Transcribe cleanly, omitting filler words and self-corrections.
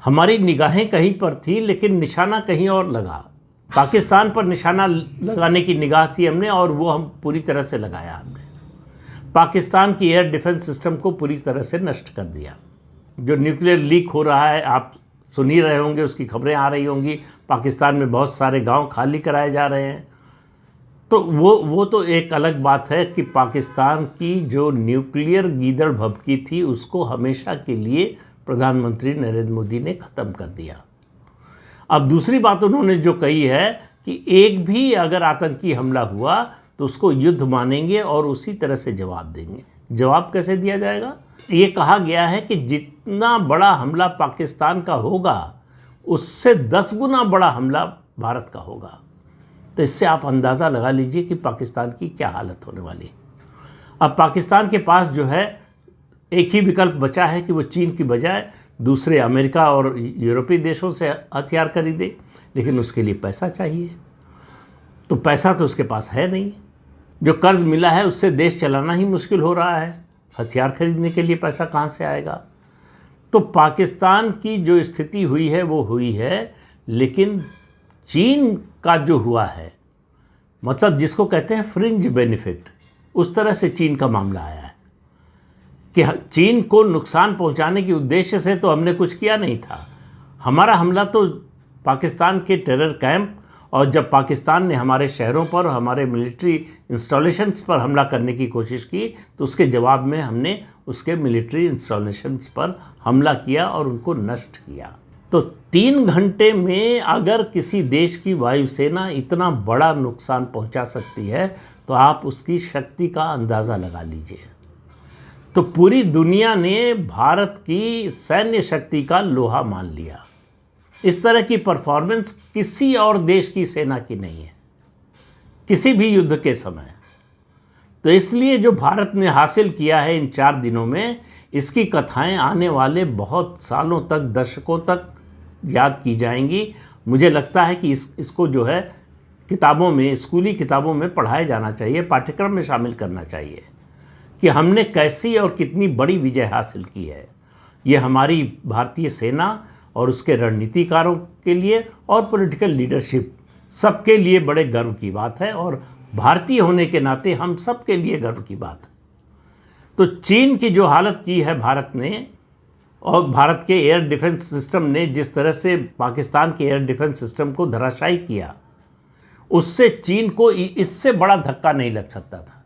हमारी निगाहें कहीं पर थी लेकिन निशाना कहीं और लगा। पाकिस्तान पर निशाना लगाने की निगाह थी हमने और वो हम पूरी तरह से लगाया हमने। पाकिस्तान की एयर डिफेंस सिस्टम को पूरी तरह से नष्ट कर दिया। जो न्यूक्लियर लीक हो रहा है आप सुन ही रहे होंगे, उसकी खबरें आ रही होंगी। पाकिस्तान में बहुत सारे गांव खाली कराए जा रहे हैं। तो वो तो एक अलग बात है कि पाकिस्तान की जो न्यूक्लियर गीदड़ भभकी थी उसको हमेशा के लिए प्रधानमंत्री नरेंद्र मोदी ने ख़त्म कर दिया। अब दूसरी बात उन्होंने जो कही है कि एक भी अगर आतंकी हमला हुआ तो उसको युद्ध मानेंगे और उसी तरह से जवाब देंगे। जवाब कैसे दिया जाएगा? ये कहा गया है कि जितना बड़ा हमला पाकिस्तान का होगा उससे 10 गुना बड़ा हमला भारत का होगा। तो इससे आप अंदाज़ा लगा लीजिए कि पाकिस्तान की क्या हालत होने वाली है। अब पाकिस्तान के पास जो है एक ही विकल्प बचा है कि वो चीन की बजाय दूसरे अमेरिका और यूरोपीय देशों से हथियार खरीदे, लेकिन उसके लिए पैसा चाहिए। तो पैसा तो उसके पास है नहीं। जो कर्ज मिला है उससे देश चलाना ही मुश्किल हो रहा है। हथियार खरीदने के लिए पैसा कहाँ से आएगा? तो पाकिस्तान की जो स्थिति हुई है वो हुई है, लेकिन चीन का जो हुआ है, मतलब जिसको कहते हैं फ्रिंज बेनिफिट, उस तरह से चीन का मामला आया है कि चीन को नुकसान पहुंचाने के उद्देश्य से तो हमने कुछ किया नहीं था। हमारा हमला तो पाकिस्तान के टेरर कैंप और जब पाकिस्तान ने हमारे शहरों पर, हमारे मिलिट्री इंस्टॉलेशंस पर हमला करने की कोशिश की तो उसके जवाब में हमने उसके मिलिट्री इंस्टॉलेशंस पर हमला किया और उनको नष्ट किया। तो 3 घंटे में अगर किसी देश की वायुसेना इतना बड़ा नुकसान पहुंचा सकती है तो आप उसकी शक्ति का अंदाज़ा लगा लीजिए। तो पूरी दुनिया ने भारत की सैन्य शक्ति का लोहा मान लिया। इस तरह की परफॉर्मेंस किसी और देश की सेना की नहीं है, किसी भी युद्ध के समय। तो इसलिए जो भारत ने हासिल किया है इन 4 दिनों में, इसकी कथाएं आने वाले बहुत सालों तक, दशकों तक याद की जाएंगी। मुझे लगता है कि इसको जो है किताबों में, स्कूली किताबों में पढ़ाया जाना चाहिए, पाठ्यक्रम में शामिल करना चाहिए कि हमने कैसी और कितनी बड़ी विजय हासिल की है। ये हमारी भारतीय सेना और उसके रणनीतिकारों के लिए और पॉलिटिकल लीडरशिप सबके लिए बड़े गर्व की बात है और भारतीय होने के नाते हम सबके लिए गर्व की बात है। तो चीन की जो हालत की है भारत ने, और भारत के एयर डिफेंस सिस्टम ने जिस तरह से पाकिस्तान के एयर डिफेंस सिस्टम को धराशायी किया, उससे चीन को इससे बड़ा धक्का नहीं लग सकता था।